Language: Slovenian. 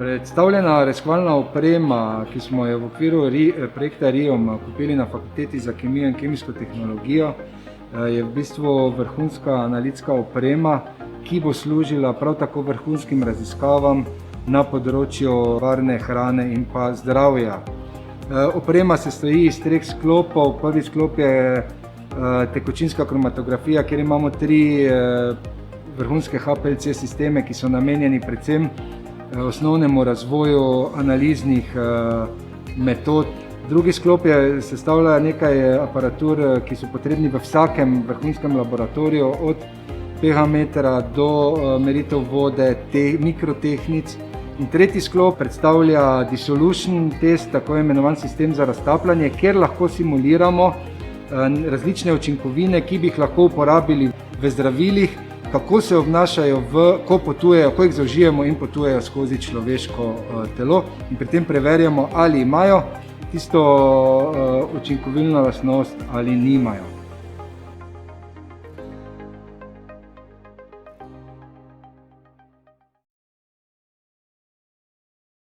Predstavljena raziskovalna oprema, ki smo jo v okviru projekta RIOM kupili na Fakulteti za kemijo in kemijsko tehnologijo, je v bistvu vrhunska analitska oprema, ki bo služila prav tako vrhunskim raziskavam na področju varne hrane in pa zdravja. Oprema se stoji iz 3 sklopov. Prvi sklop je tekočinska kromatografija, kjer imamo 3 vrhunske HPLC sisteme, ki so namenjeni predvsem osnovnemu razvoju analiznih metod. Drugi sklop sestavlja nekaj aparatur, ki so potrebni v vsakem vrhunskem laboratoriju, od pH metra do meritev vode, mikrotehnic. In tretji sklop predstavlja dissolution test, tako imenovan sistem za raztapljanje, kjer lahko simuliramo različne učinkovine, ki bi jih lahko uporabili v zdravilih, kako se obnašajo, ko potujejo, ko jih zaužijemo in potujejo skozi človeško telo, in pri tem preverjamo, ali imajo tisto učinkovilno lastnost ali nimajo.